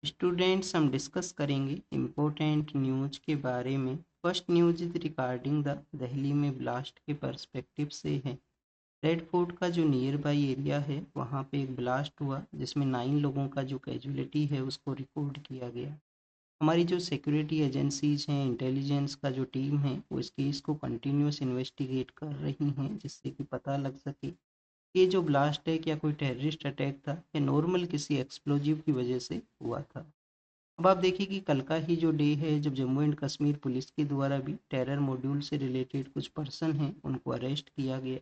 Students हम discuss करेंगे important news के बारे में। First news is regarding the Delhi में ब्लास्ट के पर्सपेक्टिव से है। रेड फोर्ट का जो नियर बाई एरिया है वहाँ पे एक ब्लास्ट हुआ जिसमें 9 लोगों का जो कैजुअलिटी है उसको रिकॉर्ड किया गया। हमारी जो सिक्योरिटी एजेंसीज हैं, इंटेलिजेंस का जो टीम है वो इस केस को कंटिन्यूस इन्वेस्टिगेट कर रही हैं जिससे कि पता लग सके ये जो ब्लास्ट है क्या कोई टेररिस्ट अटैक था या नॉर्मल किसी एक्सप्लोजिव की वजह से हुआ था। अब आप देखिए कि कल का ही जो डे है जब जम्मू एंड कश्मीर पुलिस के द्वारा भी टेरर मॉड्यूल से रिलेटेड कुछ पर्सन हैं उनको अरेस्ट किया गया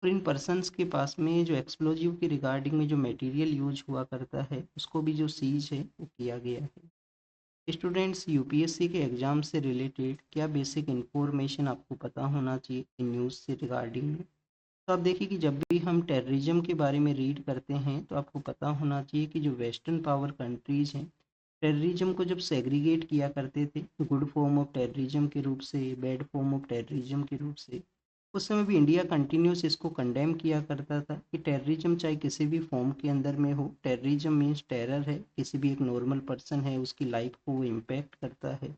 और इन पर्सन्स के पास में जो एक्सप्लोजिव के रिगार्डिंग में जो मटेरियल यूज हुआ करता है उसको भी जो सीज है वो किया गया है। स्टूडेंट्स यूपीएससी के एग्जाम से रिलेटेड क्या बेसिक इन्फॉर्मेशन आपको पता होना चाहिए इन न्यूज़ से रिगार्डिंग में। तो आप देखिए कि जब भी हम टेररिज्म के बारे में रीड करते हैं तो आपको पता होना चाहिए कि जो वेस्टर्न पावर कंट्रीज हैं टेररिज्म को जब सेग्रीगेट किया करते थे गुड फॉर्म ऑफ टेररिज्म के रूप से, बैड फॉर्म ऑफ टेररिज्म के रूप से, उस समय भी इंडिया कंटिन्यूस इसको कंडेम किया करता था कि टेररिज्म चाहे किसी भी फॉर्म के अंदर में हो, टेररिज्म मीन्स टेरर है, किसी भी एक नॉर्मल पर्सन है उसकी लाइफ को वो इम्पैक्ट करता है।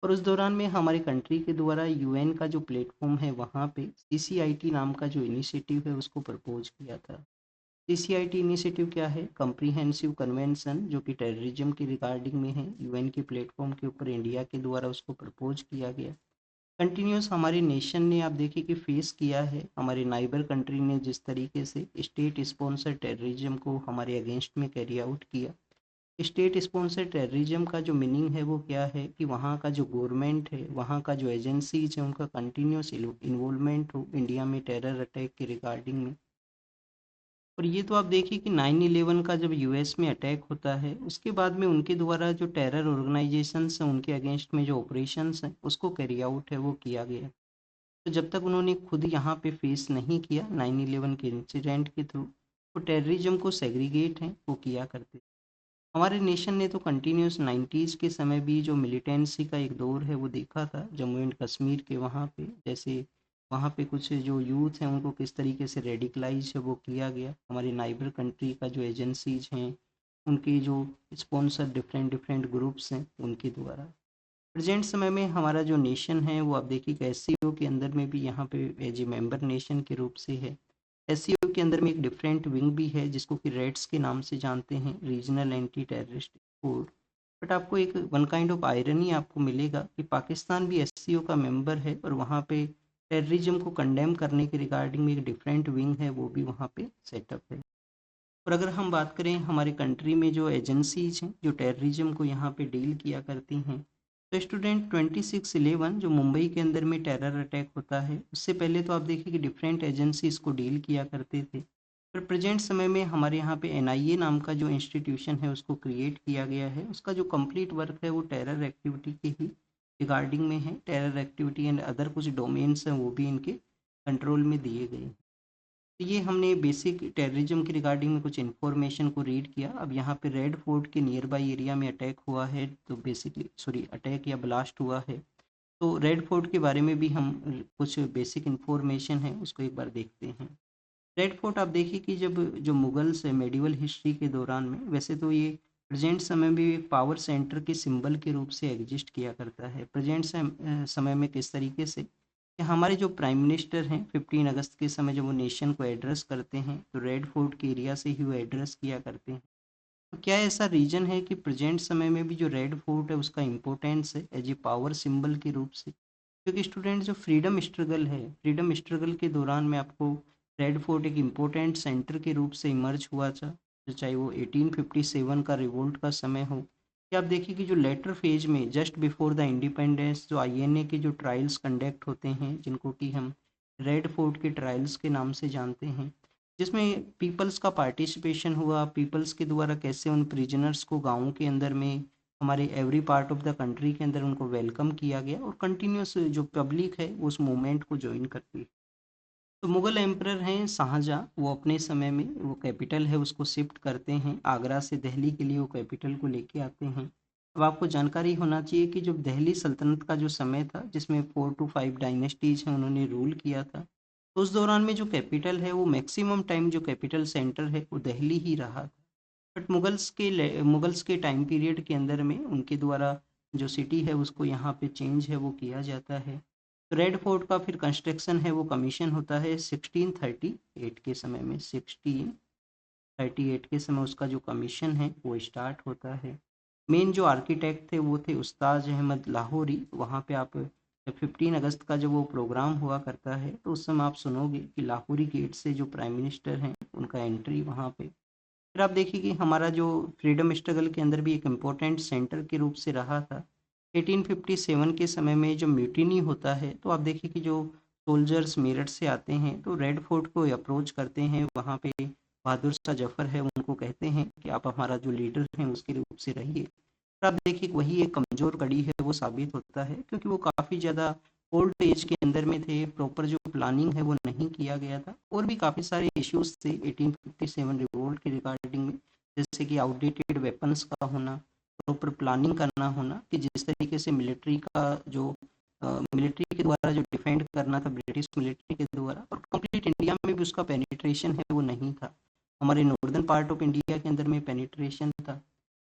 और उस दौरान में हमारी कंट्री के द्वारा यूएन का जो प्लेटफॉर्म है वहाँ पे सीसीआईटी नाम का जो इनिशिएटिव है उसको प्रपोज किया था। सीसीआईटी इनिशिएटिव क्या है? कम्प्रीहेंसिव कन्वेंशन जो कि टेररिज्म की रिगार्डिंग में है, यूएन के प्लेटफॉर्म के ऊपर इंडिया के द्वारा उसको प्रपोज किया गया। कंटिन्यूस हमारे नेशन ने आप देखिए कि फेस किया है, हमारे नाइबर कंट्री ने जिस तरीके से स्टेट स्पॉन्सर टेररिज्म को हमारे अगेंस्ट में कैरी आउट किया। स्टेट स्पॉन्सर टेररिज्म का जो मीनिंग है वो क्या है कि वहाँ का जो गवर्नमेंट है, वहाँ का जो एजेंसीज है, उनका कंटिन्यूस इन्वॉल्वमेंट हो इंडिया में टेरर अटैक के रिगार्डिंग में। और ये तो आप देखिए कि 9/11 का जब यूएस में अटैक होता है उसके बाद में उनके द्वारा जो टेरर ऑर्गेनाइजेशंस हैं उनके अगेंस्ट में जो ऑपरेशंस हैं उसको कैरी आउट है वो किया गया। तो जब तक उन्होंने खुद यहाँ पे फेस नहीं किया 9/11 के इंसिडेंट के थ्रू, वो टेररिज्म को सेग्रीगेट हैं वो किया करते। हमारे नेशन ने तो कंटिन्यूस 90s के समय भी जो मिलिटेंसी का एक दौर है वो देखा था जम्मू एंड कश्मीर के वहाँ पे, जैसे वहाँ पे कुछ जो यूथ हैं उनको किस तरीके से रेडिकलाइज है वो किया गया। हमारी नाइबर कंट्री का जो एजेंसीज हैं उनके जो स्पॉन्सर डिफरेंट डिफरेंट ग्रुप्स हैं उनके द्वारा। प्रेजेंट समय में हमारा जो नेशन है वो आप देखिए कि एससीओ के अंदर में भी यहाँ पे एज ए मेंबर नेशन के रूप से है। एससीओ के अंदर में एक डिफरेंट विंग भी है जिसको कि रेड्स के नाम से जानते हैं, regional anti terrorist force. But आपको एक वन काइंड ऑफ आयरनी आपको मिलेगा कि पाकिस्तान भी एससीओ का मेंबर है और वहाँ पे टेररिज्म को कंडेम करने के रिगार्डिंग में एक डिफरेंट विंग है वो भी वहाँ पे सेटअप है। और अगर हम बात करें हमारे कंट्री में जो एजेंसीज हैं जो टेररिज्म को यहाँ पे डील किया करती हैं, तो स्टूडेंट 26/11 जो मुंबई के अंदर में टेरर अटैक होता है उससे पहले तो आप देखिए कि डिफरेंट एजेंसी इसको डील किया करते थे। पर प्रेजेंट समय में हमारे यहाँ पे एनआईए नाम का जो इंस्टीट्यूशन है उसको क्रिएट किया गया है, उसका जो कंप्लीट वर्क है वो टेरर एक्टिविटी के ही रिगार्डिंग में है। टेरर एक्टिविटी एंड अदर कुछ डोमेन्स हैं वो भी इनके कंट्रोल में दिए गए हैं। तो ये हमने बेसिक टेररिज्म के रिगार्डिंग में कुछ इन्फॉर्मेशन को रीड किया। अब यहाँ पे रेड फोर्ट के नियर बाई एरिया में अटैक हुआ है, तो बेसिकली सॉरी अटैक या ब्लास्ट हुआ है। तो रेड फोर्ट के बारे में भी हम कुछ बेसिक इन्फॉर्मेशन है उसको एक बार देखते हैं। रेड फोर्ट आप देखिए कि जब जो मुगल्स है मेडिवल हिस्ट्री के दौरान में, वैसे तो ये प्रेजेंट समय में एक पावर सेंटर के सिंबल के रूप से एग्जिस्ट किया करता है। प्रेजेंट समय में किस तरीके से कि हमारे जो प्राइम मिनिस्टर हैं 15 अगस्त के समय जब वो नेशन को एड्रेस करते हैं तो रेड फोर्ट के एरिया से ही वो एड्रेस किया करते हैं। तो क्या ऐसा रीजन है कि प्रेजेंट समय में भी जो रेड फोर्ट है उसका इम्पोर्टेंस है एज ए पावर सिंबल के रूप से? क्योंकि स्टूडेंट जो फ्रीडम स्ट्रगल है, फ्रीडम स्ट्रगल के दौरान में आपको रेड फोर्ट एक इम्पोर्टेंट सेंटर के रूप से इमर्ज हुआ था, तो चाहे वो 1857 का रिवोल्ट का समय हो, कि आप देखिए कि जो लेटर फेज में जस्ट बिफोर द इंडिपेंडेंस जो आईएनए के जो ट्रायल्स कंडक्ट होते हैं जिनको कि हम रेड फोर्ट के ट्रायल्स के नाम से जानते हैं, जिसमें पीपल्स का पार्टिसिपेशन हुआ, पीपल्स के द्वारा कैसे उन प्रिजनर्स को गाँव के अंदर में हमारे every part of the country के अंदर उनको वेलकम किया गया और कंटिन्यूस जो पब्लिक है उस मूवमेंट को ज्वाइन करती है। तो मुगल एम्परर हैं शाहजहाँ, वो अपने समय में वो कैपिटल है उसको शिफ्ट करते हैं आगरा से दिल्ली के लिए, वो कैपिटल को लेके आते हैं। अब आपको जानकारी होना चाहिए कि जो दिल्ली सल्तनत का जो समय था जिसमें 4 to 5 डायनेस्टीज हैं उन्होंने रूल किया था, तो उस दौरान में जो कैपिटल है वो मैक्सिमम टाइम जो कैपिटल सेंटर है वो दिल्ली ही रहा। बट मुगल्स के टाइम पीरियड के अंदर में उनके द्वारा जो सिटी है उसको यहाँ पे चेंज है वो किया जाता है। तो रेड फोर्ट का फिर कंस्ट्रक्शन है वो कमीशन होता है 1638 के समय में। 1638 के समय उसका जो कमीशन है वो स्टार्ट होता है। मेन जो आर्किटेक्ट थे वो थे उस्ताद अहमद लाहौरी। वहाँ पे आप जब 15 अगस्त का जब वो प्रोग्राम हुआ करता है तो उस समय आप सुनोगे कि लाहौरी गेट से जो प्राइम मिनिस्टर हैं उनका एंट्री वहाँ पे। फिर आप देखिए कि हमारा जो फ्रीडम स्ट्रगल के अंदर भी एक इम्पोर्टेंट सेंटर के रूप से रहा था। 1857 के समय में जो म्यूटिनी होता है तो आप देखिए कि जो सोल्जर्स मेरठ से आते हैं तो रेड फोर्ट को अप्रोच करते हैं। वहाँ पे बहादुर शाह जफर है उनको कहते हैं कि आप हमारा जो लीडर हैं उसके रूप से रहिए। और आप देखिए वही एक कमज़ोर कड़ी है वो साबित होता है क्योंकि वो काफ़ी ज़्यादा ओल्ड एज के अंदर में थे। प्रॉपर जो प्लानिंग है वो नहीं किया गया था और भी काफ़ी सारे इश्यूज थे 1857 रिवोल्ट के रिगार्डिंग में, जैसे कि आउटडेटेड वेपन्स का होना, प्रॉपर प्लानिंग का ना होना कि जिस तरीके से मिलिट्री का जो मिलिट्री के द्वारा जो डिफेंड करना था ब्रिटिश मिलिट्री के द्वारा, और कंप्लीट इंडिया में भी उसका पेनिट्रेशन है वो नहीं था। हमारे नॉर्दर्न पार्ट ऑफ इंडिया के अंदर में पेनिट्रेशन था।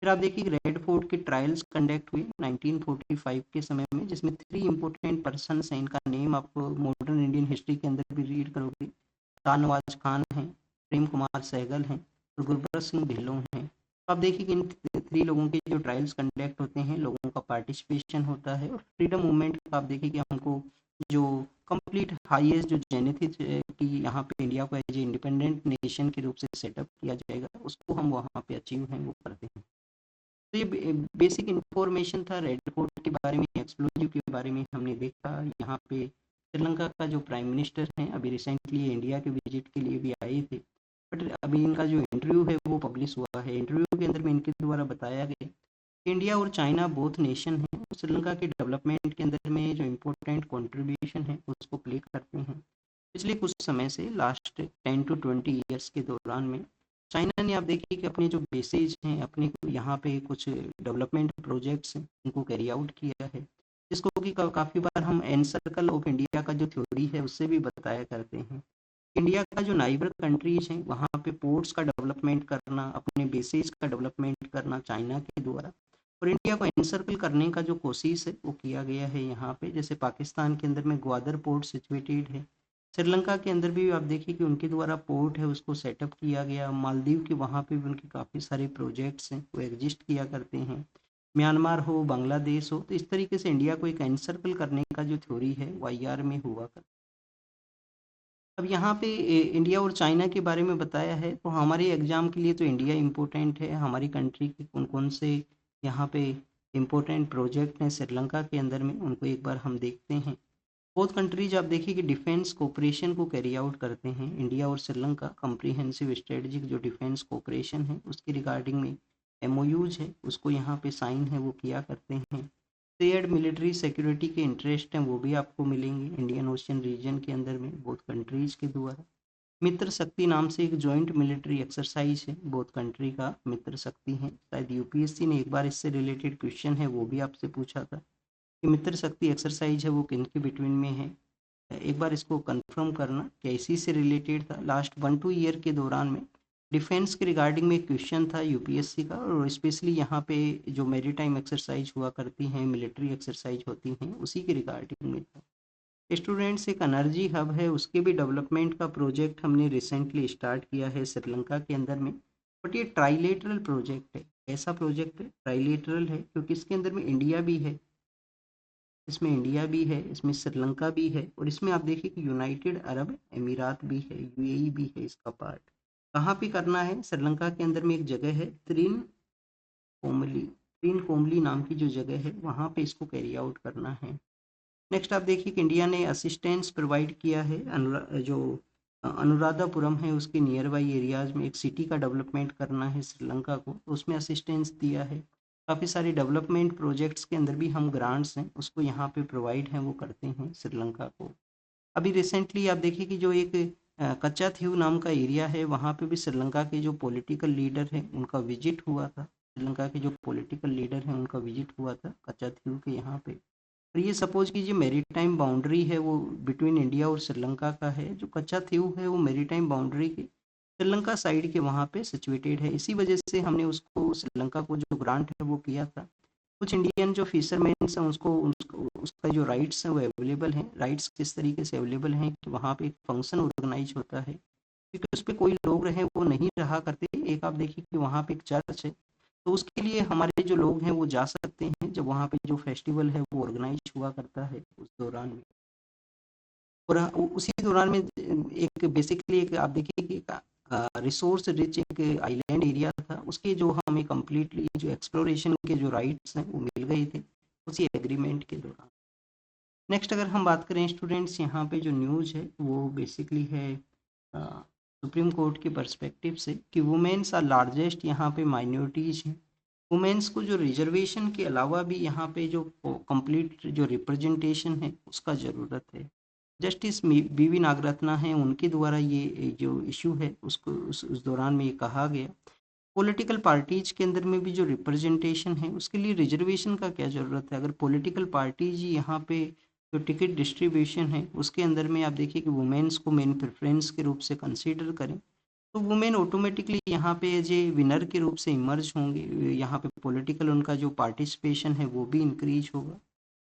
फिर आप देखिए रेड फोर्ट के ट्रायल्स कंडक्ट हुए 1945 के समय में, जिसमें 3 इम्पोर्टेंट पर्सन्स हैं। इनका नेम आप मॉडर्न इंडियन हिस्ट्री के अंदर भी रीड करोगे। शाहनवाज खान हैं, प्रेम कुमार सहगल हैं और गुरबख्श सिंह ढिल्लों हैं। तो आप देखिए कि इन 3 लोगों के जो ट्रायल्स कंडक्ट होते हैं, लोगों का पार्टिसिपेशन होता है। और फ्रीडम मूवमेंट का आप देखिए कि हमको जो कंप्लीट हाईएस्ट जो जेनेसिस कि यहाँ पे इंडिया को एज ए इंडिपेंडेंट नेशन के रूप से सेटअप किया जाएगा, उसको हम वहाँ पे अचीव हैं वो करते हैं। तो ये बेसिक इंफॉर्मेशन था रेड फोर्ट के बारे में, एक्सप्लोजिव के बारे में हमने देखा। यहाँ पे श्रीलंका का जो प्राइम मिनिस्टर हैं अभी रिसेंटली इंडिया के विजिट के लिए भी आए थे। बट अभी इनका जो इंटरव्यू है वो पब्लिश हुआ है। इंटरव्यू के अंदर में इनके द्वारा बताया गया कि इंडिया और चाइना बोथ नेशन हैं, श्रीलंका के डेवलपमेंट के अंदर में जो इम्पोर्टेंट कंट्रीब्यूशन है उसको प्ले करते हैं। पिछले कुछ समय से लास्ट 10 to 20 ईयर्स के दौरान में चाइना ने आप देखिए कि अपने जो बेसेज हैं, अपने यहाँ पे कुछ डेवलपमेंट प्रोजेक्ट्स हैं उनको कैरी आउट किया है, जिसको कि काफ़ी बार हम एन सर्कल ऑफ इंडिया का जो थ्योरी है उससे भी बताया करते हैं। इंडिया का जो नाइबर कंट्रीज हैं वहाँ पे पोर्ट्स का डेवलपमेंट करना, अपने बेसेस का डेवलपमेंट करना चाइना के द्वारा, और इंडिया को एनसर्कल करने का जो कोशिश है वो किया गया है यहाँ पे। जैसे पाकिस्तान के अंदर में ग्वादर पोर्ट सिचुएटेड है, श्रीलंका के अंदर भी आप देखिए कि उनके द्वारा पोर्ट है उसको सेटअप किया गया। मालदीव के वहाँ पे भी उनके काफ़ी सारे प्रोजेक्ट्स हैं वो एग्जिस्ट किया करते हैं। म्यांमार हो, बांग्लादेश हो, तो इस तरीके से इंडिया को एक एनसर्कल करने का जो थ्योरी है वो IR में हुआ कर। अब यहाँ पे इंडिया और चाइना के बारे में बताया है, तो हमारे एग्जाम के लिए तो इंडिया इम्पोर्टेंट है। हमारी कंट्री के कौन कौन से यहाँ पे इम्पोर्टेंट प्रोजेक्ट हैं श्रीलंका के अंदर में, उनको एक बार हम देखते हैं। बोथ कंट्रीज आप देखिए कि डिफेंस कोऑपरेशन को कैरी आउट करते हैं। इंडिया और श्रीलंका कॉम्प्रिहेंसिव स्ट्रेटजिक जो डिफेंस कोऑपरेशन है उसके रिगार्डिंग में MOUs है उसको यहाँ पे साइन है वो किया करते हैं। शेयर्ड मिलिट्री सिक्योरिटी के इंटरेस्ट हैं वो भी आपको मिलेंगे इंडियन ओशियन रीजन के अंदर में बोथ कंट्रीज के द्वारा। मित्र शक्ति नाम से एक जॉइंट मिलिट्री एक्सरसाइज है बोथ कंट्री का, मित्र शक्ति है। शायद UPSC ने एक बार इससे रिलेटेड क्वेश्चन है वो भी आपसे पूछा था कि मित्र शक्ति एक्सरसाइज है वो किन के बिटवीन में है। एक बार इसको कंफर्म करना कि इसी से रिलेटेड था। लास्ट 1-2 ईयर के दौरान में डिफेंस के रिगार्डिंग में एक क्वेश्चन था UPSC का, और स्पेशली यहाँ पे जो मेरीटाइम एक्सरसाइज हुआ करती हैं, मिलिट्री एक्सरसाइज होती हैं, उसी के रिगार्डिंग में था। स्टूडेंट्स एक एनर्जी हब है उसके भी डेवलपमेंट का प्रोजेक्ट हमने रिसेंटली स्टार्ट किया है श्रीलंका के अंदर में। बट ये ट्राइलेटरल प्रोजेक्ट है। ऐसा प्रोजेक्ट है ट्राइलेटरल है क्योंकि इसके अंदर में इंडिया भी है, इसमें इंडिया भी है, इसमें श्रीलंका भी है, और इसमें आप देखिए कि यूनाइटेड अरब अमीरात भी है, UAE भी है इसका पार्ट। कहाँ पे करना है? श्रीलंका के अंदर में एक जगह है कोमली त्रिन कोमली नाम की जो जगह है वहाँ पे इसको कैरी आउट करना है। नेक्स्ट आप देखिए कि इंडिया ने असिस्टेंस प्रोवाइड किया है जो अनुराधापुरम है उसके नियर बाई एरियाज में एक सिटी का डेवलपमेंट करना है श्रीलंका को, तो उसमें असिस्टेंस दिया है। काफ़ी सारे डेवलपमेंट प्रोजेक्ट्स के अंदर भी हम ग्रांट्स हैं उसको यहाँ पे प्रोवाइड हैं वो करते हैं श्रीलंका को। अभी रिसेंटली आप देखिए कि जो एक कच्चा थीव नाम का एरिया है वहाँ पे भी श्रीलंका के जो पॉलिटिकल लीडर हैं उनका विजिट हुआ था। श्रीलंका के जो पॉलिटिकल लीडर हैं उनका विजिट हुआ था कच्चा थीव के यहाँ पे। और ये सपोज कीजिए मेरीटाइम बाउंड्री है वो बिटवीन इंडिया और श्रीलंका का है। जो कच्चा थीव है वो मेरीटाइम बाउंड्री के श्रीलंका साइड के वहाँ पे सिचुएटेड है। इसी वजह से हमने उसको श्रीलंका को जो ग्रांट है वो किया था। कुछ इंडियन जो फिशरमैन हैं उसको उसका जो राइट्स हैं वो अवेलेबल हैं। राइट्स किस तरीके से अवेलेबल हैं कि वहाँ पे एक फंक्शन ऑर्गेनाइज होता है, क्योंकि उस पे कोई लोग रहे वो नहीं रहा करते। एक आप देखिए कि वहाँ पे एक चर्च है, तो उसके लिए हमारे जो लोग हैं वो जा सकते हैं जब वहाँ पे जो फेस्टिवल है वो ऑर्गेनाइज हुआ करता है उस दौरान में। और उसी दौरान में एक बेसिकली एक आप देखिए कि रिसोर्स रिच एक आइलैंड एरिया था, उसके जो हमें कम्प्लीटली जो एक्सप्लोरेशन के जो राइट्स हैं वो मिल गए थे उसी एग्रीमेंट के दौरान। नेक्स्ट अगर हम बात करें स्टूडेंट्स, यहाँ पे जो न्यूज़ है वो बेसिकली है सुप्रीम कोर्ट के पर्सपेक्टिव से कि वुमेन्स आर लार्जेस्ट यहाँ पे माइनॉरिटीज़ हैं। वुमेन्स को जो रिजर्वेशन के अलावा भी यहाँ पे जो कंप्लीट जो रिप्रेजेंटेशन है उसका ज़रूरत है। जस्टिस बीवी नागरत्ना हैं, उनके द्वारा ये जो इशू है उसको उस दौरान में ये कहा गया। पॉलिटिकल पार्टीज के अंदर में भी जो रिप्रेजेंटेशन है उसके लिए रिजर्वेशन का क्या ज़रूरत है। अगर पॉलिटिकल पार्टीज यहाँ पे जो टिकट डिस्ट्रीब्यूशन है उसके अंदर में आप देखिए कि वुमेन्स को मेन प्रेफरेंस के रूप से कंसीडर करें, तो वुमेन ऑटोमेटिकली यहाँ पे एज ए विनर के रूप से इमर्ज होंगे। यहाँ पे पॉलिटिकल उनका जो पार्टिसिपेशन है वो भी इंक्रीज होगा।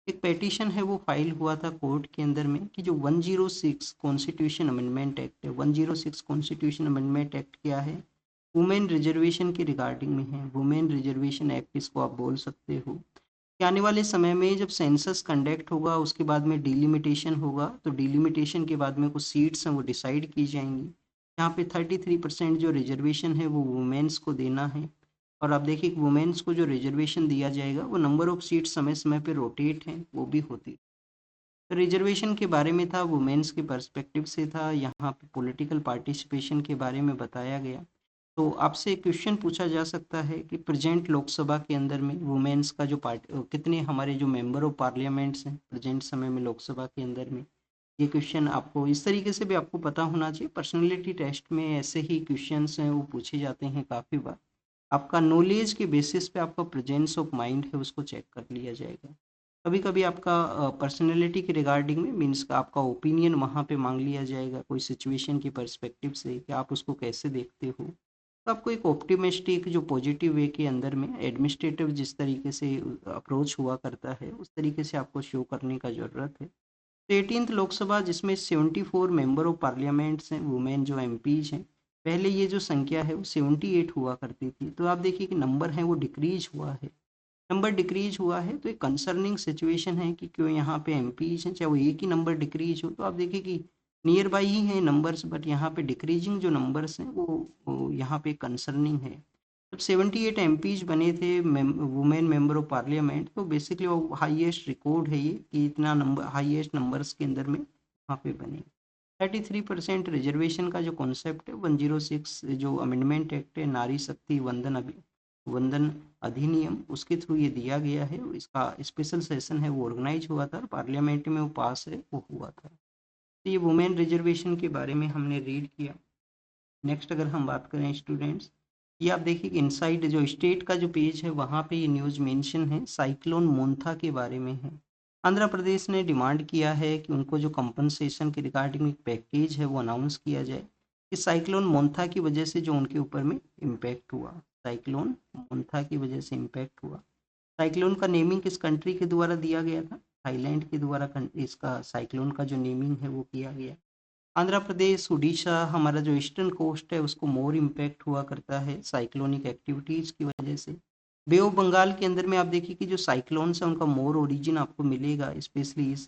एक पेटिशन है वो फाइल हुआ था कोर्ट के अंदर में कि जो 106 कॉन्स्टिट्यूशन अमेंडमेंट एक्ट है, 106 कॉन्स्टिट्यूशन अमेंडमेंट एक्ट क्या है, वुमेन रिजर्वेशन के रिगार्डिंग में है। वुमेन रिजर्वेशन एक्ट इसको आप बोल सकते हो कि आने वाले समय में जब सेंसस कंडक्ट होगा उसके बाद में डिलिमिटेशन होगा, तो डिलिमिटेशन के बाद में कुछ सीट्स हैं वो डिसाइड की जाएंगी। यहाँ पे 33% जो रिजर्वेशन है वो वुमेन्स को देना है। और आप देखिए कि वुमेन्स को जो रिजर्वेशन दिया जाएगा वो नंबर ऑफ सीट समय समय पे रोटेट हैं वो भी होती। तो रिजर्वेशन के बारे में था, वुमेन्स के पर्सपेक्टिव से था, यहाँ पे पॉलिटिकल पार्टिसिपेशन के बारे में बताया गया। तो आपसे क्वेश्चन पूछा जा सकता है कि प्रेजेंट लोकसभा के अंदर में वुमेन्स का जो कितने हमारे जो मेंबर ऑफ पार्लियामेंट्स हैं प्रेजेंट समय में लोकसभा के अंदर में। ये क्वेश्चन आपको इस तरीके से भी आपको पता होना चाहिए। पर्सनैलिटी टेस्ट में ऐसे ही क्वेश्चंस हैं वो पूछे जाते हैं काफ़ी बार। आपका नॉलेज के बेसिस पे आपका प्रेजेंस ऑफ माइंड है उसको चेक कर लिया जाएगा। कभी कभी आपका पर्सनैलिटी के रिगार्डिंग में मीन्स का आपका ओपिनियन वहाँ पे मांग लिया जाएगा कोई सिचुएशन की पर्सपेक्टिव से कि आप उसको कैसे देखते हो। तो आपको एक ऑप्टिमिस्टिक जो पॉजिटिव वे के अंदर में एडमिनिस्ट्रेटिव जिस तरीके से अप्रोच हुआ करता है उस तरीके से आपको शो करने का ज़रूरत है। तो 18th लोकसभा जिसमें 74 मेंबर ऑफ पार्लियामेंट्स हैं, वुमेन जो एमपीज हैं। पहले ये जो संख्या है वो 78 हुआ करती थी, तो आप देखिए कि नंबर है वो डिक्रीज हुआ है। नंबर डिक्रीज हुआ है तो एक कंसर्निंग सिचुएशन है कि क्यों यहाँ पे एमपीज हैं, चाहे वो एक ही नंबर डिक्रीज हो, तो आप देखिए कि नियर बाई ही हैं नंबर्स, बट यहाँ पे डिक्रीजिंग जो नंबर्स हैं वो यहाँ पे कंसर्निंग है। जब 78 एमपीज बने थे वुमेन मेंबर ऑफ पार्लियामेंट, तो बेसिकली वो हाईएस्ट रिकॉर्ड है ये कि इतना नंबर हाईएस्ट नंबर्स के अंदर में वहाँ पे बने। 33% रिजर्वेशन का जो कॉन्सेप्ट है 106 जो अमेंडमेंट एक्ट है नारी शक्ति वंदन अधिनियम उसके थ्रू ये दिया गया है। इसका स्पेशल सेशन है वो ऑर्गेनाइज हुआ था और पार्लियामेंट में वो पास है वो हुआ था। तो ये वुमेन रिजर्वेशन के बारे में हमने रीड किया। नेक्स्ट अगर हम बात करें स्टूडेंट्स, ये आप देखिए कि इनसाइड जो स्टेट का जो पेज है वहाँ पे ये न्यूज़ मेंशन है साइक्लोन मोंथा के बारे में है। आंध्र प्रदेश ने डिमांड किया है कि उनको जो कंपनसेशन के रिगार्डिंग एक पैकेज है वो अनाउंस किया जाए कि साइक्लोन मोंथा की वजह से जो उनके ऊपर में इम्पैक्ट हुआ, साइक्लोन मोंथा की वजह से इम्पैक्ट हुआ। साइक्लोन का नेमिंग किस कंट्री के द्वारा दिया गया था, थाईलैंड के द्वारा इसका साइक्लोन का जो नेमिंग है वो किया गया। आंध्र प्रदेश, उड़ीसा हमारा जो ईस्टर्न कोस्ट है उसको मोर इम्पैक्ट हुआ करता है साइक्लोनिक एक्टिविटीज़ की वजह से। बे ऑफ बंगाल के अंदर में आप देखिए कि जो साइक्लोन्स है उनका मोर ओरिजिन आपको मिलेगा स्पेशली इस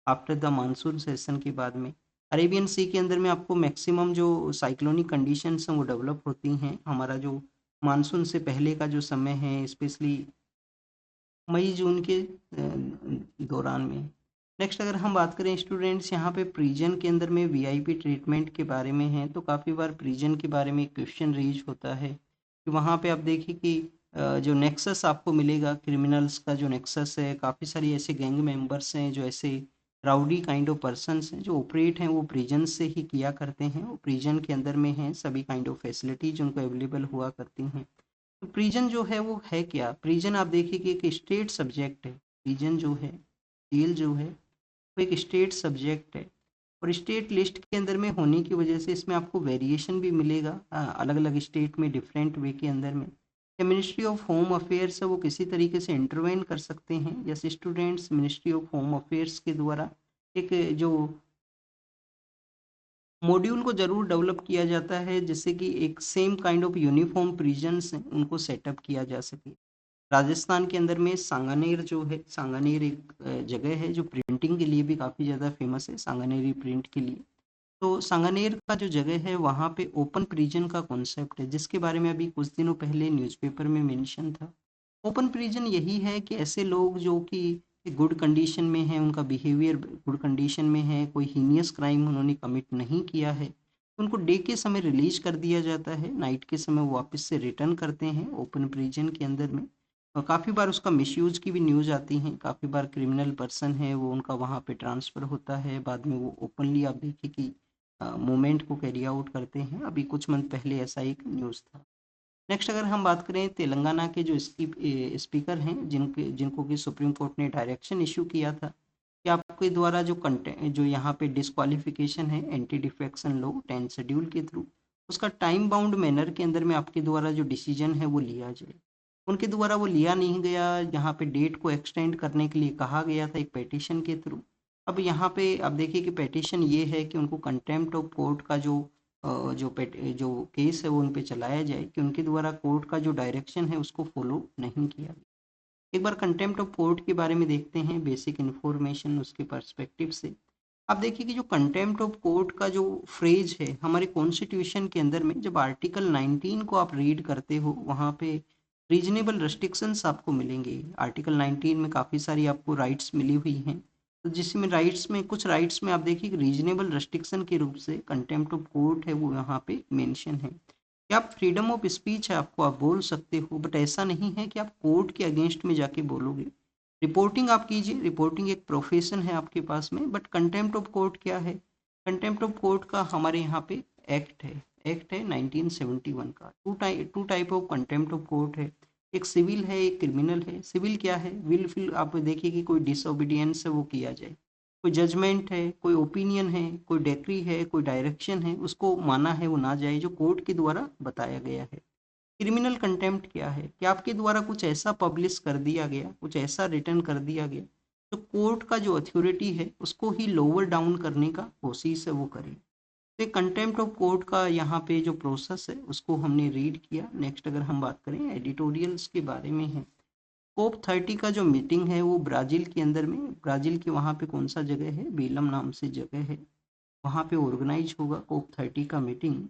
आफ्टर द मानसून सेशन के बाद में। अरेबियन सी के अंदर में आपको मैक्सिमम जो साइक्लोनिक कंडीशंस हैं वो डेवलप होती हैं हमारा जो मानसून से पहले का जो समय है स्पेशली मई जून के दौरान में। नेक्स्ट अगर हम बात करें स्टूडेंट्स, यहाँ पे प्रिजन के अंदर में वीआईपी ट्रीटमेंट के बारे में है, तो काफ़ी बार प्रिजन के बारे में क्वेश्चन रेज होता है कि वहाँ पे आप देखिए कि जो नेक्सस आपको मिलेगा क्रिमिनल्स का जो नेक्सस है, काफ़ी सारी ऐसे गैंग मेंबर्स हैं जो ऐसे राउडी काइंड ऑफ पर्सनस हैं जो ऑपरेट हैं वो प्रिजन से ही किया करते हैं। वो प्रिजन के अंदर में हैं, सभी काइंड ऑफ फैसिलिटीज उनको अवेलेबल हुआ करती हैं। तो प्रिजन जो है वो है क्या, प्रिजन आप देखिए कि एक स्टेट सब्जेक्ट है। प्रिजन जो है, जेल जो है वो एक स्टेट सब्जेक्ट है। और स्टेट लिस्ट के अंदर में होने की वजह से इसमें आपको वेरिएशन भी मिलेगा अलग अलग स्टेट में डिफरेंट वे के अंदर में। या मिनिस्ट्री ऑफ होम अफेयर्स है वो किसी तरीके से इंटरवेन कर सकते हैं। जैसे students ministry of home affairs के द्वारा एक जो मॉड्यूल को ज़रूर डेवलप किया जाता है जिससे कि एक same kind of uniform prisons हैं उनको सेटअप किया जा सके। राजस्थान के अंदर में सांगानेर जो है, सांगानेर एक जगह है जो प्रिंटिंग के लिए भी काफ़ी ज़्यादा फेमस है, सांगानेरी प्रिंट के लिए। तो सांगानेर का जो जगह है वहाँ पे ओपन प्रिजन का कॉन्सेप्ट है जिसके बारे में अभी कुछ दिनों पहले न्यूज़पेपर में मेंशन था। ओपन प्रिजन यही है कि ऐसे लोग जो कि गुड कंडीशन में हैं, उनका बिहेवियर गुड कंडीशन में है, कोई हीनियस क्राइम उन्होंने कमिट नहीं किया है, उनको डे के समय रिलीज कर दिया जाता है, नाइट के समय वो वापस से रिटर्न करते हैं ओपन प्रिजन के अंदर में। और काफ़ी बार उसका मिसयूज की भी न्यूज़ आती हैं, काफ़ी बार क्रिमिनल पर्सन है वो उनका वहाँ पे ट्रांसफ़र होता है, बाद में वो ओपनली आप देखिए कि मूवमेंट को कैरी आउट करते हैं। अभी कुछ मंथ पहले ऐसा एक न्यूज़ था। नेक्स्ट अगर हम बात करें तेलंगाना के जो स्पीकर हैं जिनको कि सुप्रीम कोर्ट ने डायरेक्शन इशू किया था कि आपके द्वारा जो कंटेंट जो यहाँ पे डिस्क्वालिफिकेशन है एंटी डिफेक्शन लॉ 10 शेड्यूल के थ्रू उसका टाइम बाउंड मैनर के अंदर में आपके द्वारा जो डिसीजन है वो लिया जाए। उनके द्वारा वो लिया नहीं गया, यहाँ पे डेट को एक्सटेंड करने के लिए कहा गया था एक पेटिशन के थ्रू। अब यहाँ पे आप देखिए कि पेटिशन ये है कि उनको कंटेम्प्ट ऑफ कोर्ट का जो केस है वो उन पे चलाया जाए कि उनके द्वारा कोर्ट का जो डायरेक्शन है उसको फॉलो नहीं किया गया। एक बार कंटेम्प्ट ऑफ कोर्ट के बारे में देखते हैं, बेसिक इन्फॉर्मेशन उसके पर्सपेक्टिव से। आप देखिए कि जो कंटेम्प्ट ऑफ कोर्ट का जो फ्रेज है हमारे कॉन्स्टिट्यूशन के अंदर में जब आर्टिकल 19 को आप रीड करते हो वहाँ पे रीजनेबल रेस्ट्रिक्शंस आपको मिलेंगे। आर्टिकल 19 में काफ़ी सारी आपको राइट्स मिली हुई हैं, तो जिसमें राइट्स में कुछ राइट्स में आप देखिए कि रीजनेबल रेस्ट्रिक्शन के रूप से कंटेम्प्ट ऑफ कोर्ट है वो यहाँ पे मेंशन है कि आप फ्रीडम ऑफ स्पीच है आपको आप बोल सकते हो, बट ऐसा नहीं है कि आप कोर्ट के अगेंस्ट में जाके बोलोगे। रिपोर्टिंग आप कीजिए, रिपोर्टिंग एक प्रोफेशन है आपके पास में, बट कंटेम्प्ट ऑफ कोर्ट क्या है? कंटेम्प्ट ऑफ कोर्ट का हमारे यहाँ पे एक्ट है 1971 का। Two type of contempt of court है, एक सिविल है एक क्रिमिनल है। सिविल क्या है? विल फिल आप देखिए कि कोई डिसओबीडियंस है वो किया जाए, कोई जजमेंट है, कोई ओपिनियन है, कोई डेक्री है, कोई डायरेक्शन है, उसको माना है वो ना जाए जो कोर्ट के द्वारा बताया गया है। क्रिमिनल कंटेम्प्ट क्या है कि आपके द्वारा कुछ ऐसा पब्लिश कर दिया गया, कुछ ऐसा रिटर्न कर दिया गया तो कोर्ट का जो अथॉरिटी है उसको ही लोअर डाउन करने का कोशिश है वो करे। तो कंटेम्प्ट ऑफ कोर्ट का यहाँ पे जो प्रोसेस है उसको हमने रीड किया। नेक्स्ट अगर हम बात करें एडिटोरियल्स के बारे में है, कोप 30 का जो मीटिंग है वो ब्राज़ील के अंदर में, ब्राज़ील के वहाँ पे कौन सा जगह है, बेलम नाम से जगह है, वहाँ पे ऑर्गेनाइज होगा कोप 30 का मीटिंग।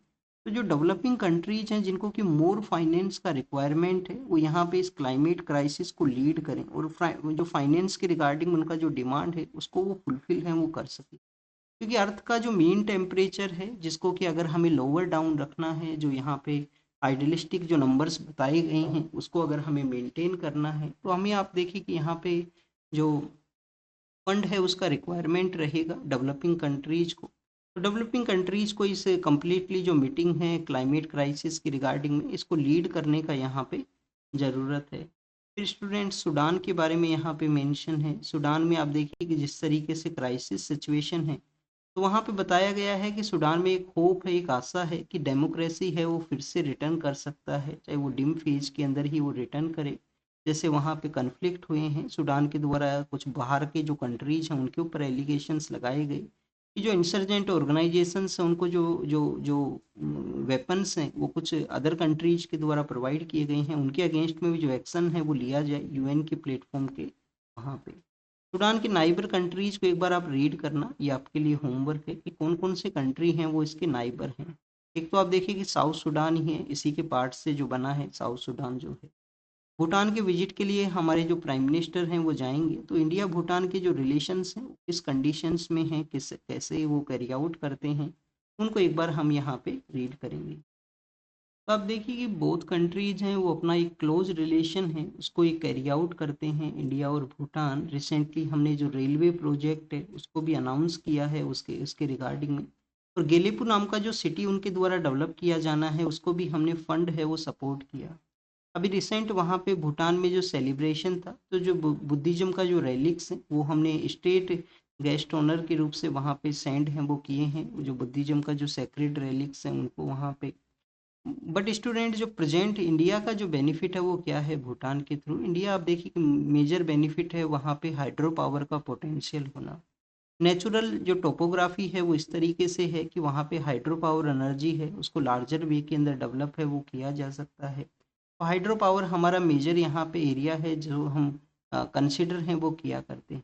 तो जो डेवलपिंग कंट्रीज हैं जिनको कि मोर फाइनेंस का रिक्वायरमेंट है वो यहाँ पे इस क्लाइमेट क्राइसिस को लीड करें और जो फाइनेंस के रिगार्डिंग उनका जो डिमांड है उसको वो फुलफिल है वो कर सके। क्योंकि अर्थ का जो मीन टेम्परेचर है जिसको कि अगर हमें लोअर डाउन रखना है, जो यहाँ पे आइडियलिस्टिक जो नंबर्स बताए गए हैं उसको अगर हमें मेंटेन करना है तो हमें आप देखिए कि यहाँ पे जो फंड है उसका रिक्वायरमेंट रहेगा डेवलपिंग कंट्रीज को। तो डेवलपिंग कंट्रीज को इस कम्प्लीटली जो मीटिंग है क्लाइमेट क्राइसिस की रिगार्डिंग में इसको लीड करने का यहाँ पे ज़रूरत है। फिर स्टूडेंट सूडान के बारे में यहाँ पे मेंशन है। सूडान में आप देखिए कि जिस तरीके से क्राइसिस सिचुएशन है तो वहाँ पे बताया गया है कि सूडान में एक होप है, एक आशा है कि डेमोक्रेसी है वो फिर से रिटर्न कर सकता है, चाहे वो डिम फेज के अंदर ही वो रिटर्न करे। जैसे वहाँ पे कन्फ्लिक्ट हुए हैं सूडान के द्वारा, कुछ बाहर के जो कंट्रीज हैं उनके ऊपर एलिगेशंस लगाए गए कि जो इंसर्जेंट ऑर्गेनाइजेशंस हैं उनको जो जो जो वेपन्स हैं वो कुछ अदर कंट्रीज के द्वारा प्रोवाइड किए गए हैं, उनके अगेंस्ट में भी जो एक्शन है वो लिया जाए यूएन के प्लेटफॉर्म के वहाँ पे। सूडान के नाइबर कंट्रीज को एक बार आप रीड करना, ये आपके लिए होमवर्क है कि कौन कौन से कंट्री हैं वो इसके नाइबर हैं। एक तो आप देखिए कि साउथ सूडान ही है, इसी के पार्ट से जो बना है साउथ सूडान जो है। भूटान के विजिट के लिए हमारे जो प्राइम मिनिस्टर हैं वो जाएंगे, तो इंडिया भूटान के जो रिलेशंस हैं वो किस कंडीशंस में हैं, किस कैसे वो कैरी आउट करते हैं, उनको एक बार हम यहाँ पे रीड करेंगे। तो आप देखिए कि बोथ कंट्रीज हैं वो अपना एक क्लोज रिलेशन है उसको ये कैरी आउट करते हैं इंडिया और भूटान। रिसेंटली हमने जो रेलवे प्रोजेक्ट है उसको भी अनाउंस किया है उसके उसके रिगार्डिंग में, और गेलेपू नाम का जो सिटी उनके द्वारा डेवलप किया जाना है उसको भी हमने फंड है वो सपोर्ट किया। अभी रिसेंट वहाँ पे भूटान में जो सेलिब्रेशन था तो जो बुद्धिज्म का जो रेलिक्स है वो हमने स्टेट गेस्ट ओनर के रूप से वहाँ पे सेंड हैं वो किए हैं, जो बुद्धिज़्म का जो सेक्रेड रेलिक्स हैं उनको वहाँ पे। बट स्टूडेंट जो प्रेजेंट इंडिया का जो बेनिफिट है वो क्या है भूटान के थ्रू? इंडिया आप देखिए कि मेजर बेनिफिट है वहाँ पे हाइड्रो पावर का पोटेंशियल होना। नेचुरल जो टोपोग्राफी है वो इस तरीके से है कि वहाँ पे हाइड्रो पावर एनर्जी है उसको लार्जर वे के अंदर डेवलप है वो किया जा सकता है। तो हाइड्रो पावर हमारा मेजर यहाँ पे एरिया है जो हम कंसिडर हैं वो किया करते हैं।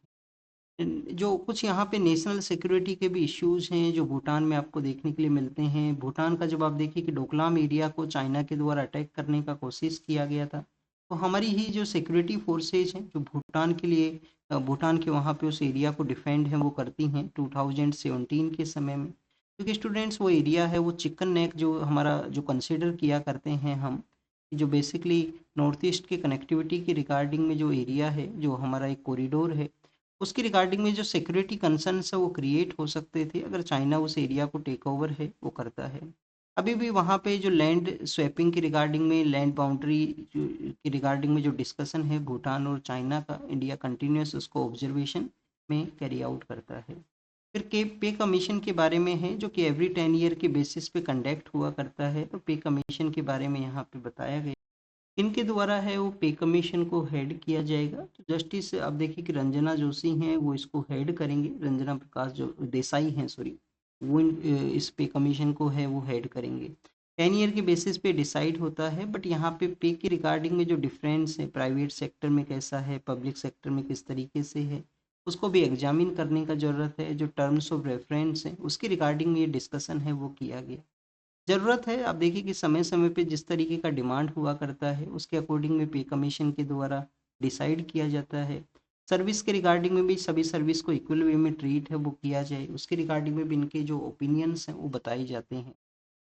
जो कुछ यहाँ पे नेशनल सिक्योरिटी के भी इश्यूज हैं जो भूटान में आपको देखने के लिए मिलते हैं। भूटान का जब आप देखिए कि डोकलाम एरिया को चाइना के द्वारा अटैक करने का कोशिश किया गया था, तो हमारी ही जो सिक्योरिटी फोर्सेज हैं जो भूटान के लिए भूटान के वहाँ पे उस एरिया को डिफेंड है वो करती हैं 2017 के समय में। क्योंकि स्टूडेंट्स वो एरिया है वो चिकन नेक जो हमारा जो कंसिडर किया करते हैं हम, जो बेसिकली नॉर्थ ईस्ट की कनेक्टिविटी के रिगार्डिंग में जो एरिया है जो हमारा एक कॉरिडोर है उसकी रिगार्डिंग में जो सिक्योरिटी कंसर्न्स है वो क्रिएट हो सकते थे अगर चाइना उस एरिया को टेक ओवर है वो करता है। अभी भी वहाँ पे जो लैंड स्वैपिंग की रिगार्डिंग में लैंड बाउंड्री की रिगार्डिंग में जो डिस्कशन है भूटान और चाइना का, इंडिया कंटिन्यूस उसको ऑब्जर्वेशन में कैरी आउट करता है। फिर के पे कमीशन के बारे में है जो कि एवरी 10 ईयर के बेसिस पे कंडक्ट हुआ करता है। तो पे कमीशन के बारे में यहाँ पे बताया गया इनके द्वारा है वो पे कमीशन को हेड किया जाएगा। तो जस्टिस अब देखिए कि रंजना जोशी हैं वो इसको हेड करेंगे, रंजना प्रकाश जो देसाई हैं सॉरी, वो इस पे कमीशन को है वो हेड करेंगे। 10 ईयर के बेसिस पे डिसाइड होता है। बट यहाँ पे की रिगार्डिंग में जो डिफरेंस है प्राइवेट सेक्टर में कैसा है पब्लिक सेक्टर में किस तरीके से है उसको भी एग्जामिन करने का ज़रूरत है। जो टर्म्स ऑफ रेफरेंस है उसकी रिगार्डिंग में ये डिस्कशन है वो किया गया। ज़रूरत है आप देखिए कि समय-समय पे जिस तरीके का डिमांड हुआ करता है, उसके अकॉर्डिंग में पे कमीशन के द्वारा डिसाइड किया जाता है। सर्विस के रिगार्डिंग में भी सभी सर्विस को इक्वल वे में ट्रीट है वो किया जाए, उसके रिगार्डिंग में भी इनके जो ओपिनियंस हैं वो बताए जाते हैं।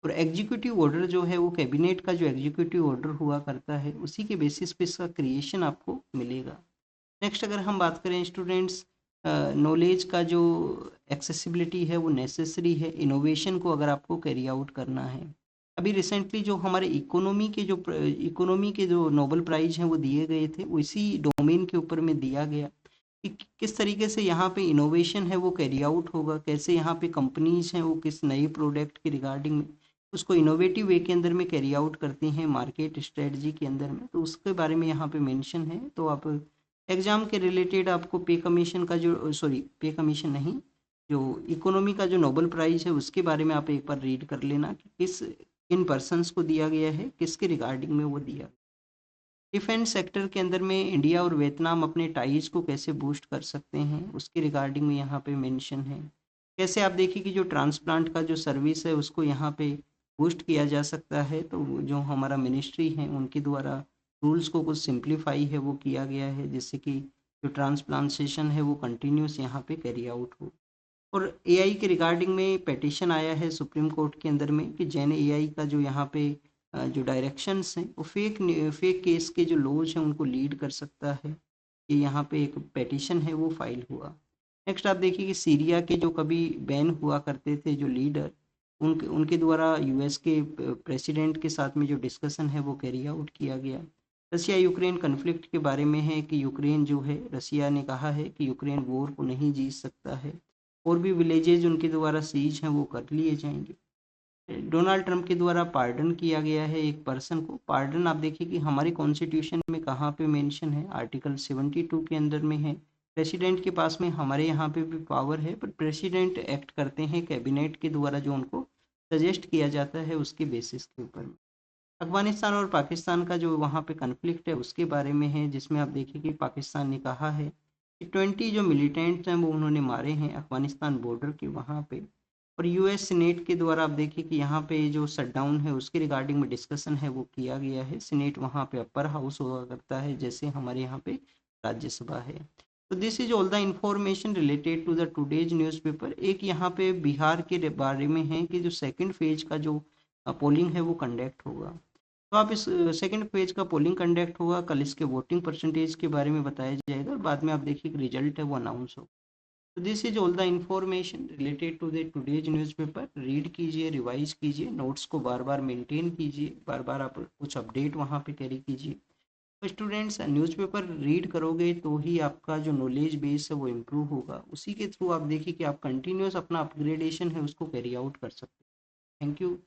और एग्जीक्यूटिव ऑर्डर जो है वो कैबिनेट का जो एग्जीक्यूटिव ऑर्डर हुआ करता है, उसी के बेसिस पे इसका क्रिएशन आपको मिलेगा। नेक्स्ट अगर हम बात करें स्टूडेंट्स, नॉलेज का जो एक्सेसिबिलिटी है वो नेसेसरी है इनोवेशन को अगर आपको कैरी आउट करना है। अभी रिसेंटली जो हमारे इकोनॉमी के जो नोबेल प्राइज हैं वो दिए गए थे उसी डोमेन के ऊपर में दिया गया कि किस तरीके से यहाँ पे इनोवेशन है वो कैरी आउट होगा, कैसे यहाँ पे कंपनीज हैं वो किस नए प्रोडक्ट के रिगार्डिंग में उसको इनोवेटिव वे के अंदर में कैरी आउट करती हैं मार्केट स्ट्रेटजी के अंदर में, तो उसके बारे में यहाँ पे मेंशन है। तो आप एग्ज़ाम के रिलेटेड आपको पे कमीशन का जो सॉरी पे कमीशन नहीं, जो इकोनॉमी का जो नोबेल प्राइज़ है उसके बारे में आप एक बार रीड कर लेना कि किन पर्सन्स को दिया गया है, किसके रिगार्डिंग में वो दिया। डिफेंस सेक्टर के अंदर में इंडिया और वियतनाम अपने टाइज को कैसे बूस्ट कर सकते हैं, उसके रिगार्डिंग में यहाँ पे मेंशन है। कैसे आप देखिए कि जो ट्रांसप्लांट का जो सर्विस है उसको यहाँ पे बूस्ट किया जा सकता है, तो जो हमारा मिनिस्ट्री है उनके द्वारा रूल्स को कुछ सिंप्लीफाई है वो किया गया है जिससे कि जो ट्रांसप्लांटेशन है वो कंटिन्यूस यहाँ पे कैरी आउट हो। और एआई के रिगार्डिंग में पेटिशन आया है सुप्रीम कोर्ट के अंदर में कि जैन एआई का जो यहाँ पे जो डायरेक्शंस हैं वो फेक केस के जो लॉज हैं उनको लीड कर सकता है। ये यहाँ पे एक पेटिशन है वो फाइल हुआ। नेक्स्ट आप देखिए कि सीरिया के जो कभी बैन हुआ करते थे जो लीडर, उनके उनके द्वारा यूएस के प्रेसिडेंट के साथ में जो डिस्कशन है वो कैरी आउट किया गया। रसिया यूक्रेन कन्फ्लिक्ट के बारे में है कि यूक्रेन जो है रसिया ने कहा है कि यूक्रेन वॉर को नहीं जीत सकता है और भी विलेजेज उनके द्वारा सीज हैं वो कर लिए जाएंगे। डोनाल्ड ट्रंप के द्वारा पार्डन किया गया है एक पर्सन को। पार्डन आप देखिए कि हमारे कॉन्स्टिट्यूशन में कहाँ पे मेंशन है, आर्टिकल 72 के अंदर में है। प्रेसिडेंट के पास में हमारे यहाँ पे भी पावर है पर प्रेसिडेंट एक्ट करते हैं कैबिनेट के द्वारा जो उनको सजेस्ट किया जाता है उसके बेसिस के ऊपर में। अफगानिस्तान और पाकिस्तान का जो वहाँ पे कन्फ्लिक्ट है उसके बारे में है जिसमें आप देखिए कि पाकिस्तान ने कहा है कि 20 जो मिलिटेंट्स हैं वो उन्होंने मारे हैं अफगानिस्तान बॉर्डर के वहाँ पे। और यूएस सीनेट के द्वारा आप देखिए कि यहाँ पे जो शटडाउन है उसके रिगार्डिंग में डिस्कशन है वो किया गया है। सीनेट वहाँ पे अपर हाउस हुआ करता है जैसे हमारे यहाँ पे राज्यसभा है। तो this is all the information related to the today's newspaper. एक यहाँ पे बिहार के बारे में है कि जो सेकंड फेज का जो पोलिंग है वो कंडक्ट होगा। तो आप इस सेकंड पेज का पोलिंग कंडक्ट होगा कल, इसके वोटिंग परसेंटेज के बारे में बताया जाएगा और बाद में आप देखिए कि रिजल्ट है वो अनाउंस हो। तो this is all the information related to the today's newspaper. Read कीजिए, रिवाइज कीजिए, नोट्स को बार बार मेंटेन कीजिए, बार बार आप कुछ अपडेट वहाँ पे कैरी कीजिए। तो स्टूडेंट्स न्यूज़पेपर रीड करोगे तो ही आपका जो नॉलेज बेस है वो इम्प्रूव होगा, उसी के थ्रू आप देखिए कि आप कंटिन्यूस अपना अपग्रेडेशन है उसको कैरी आउट कर सकते हैं। Thank you.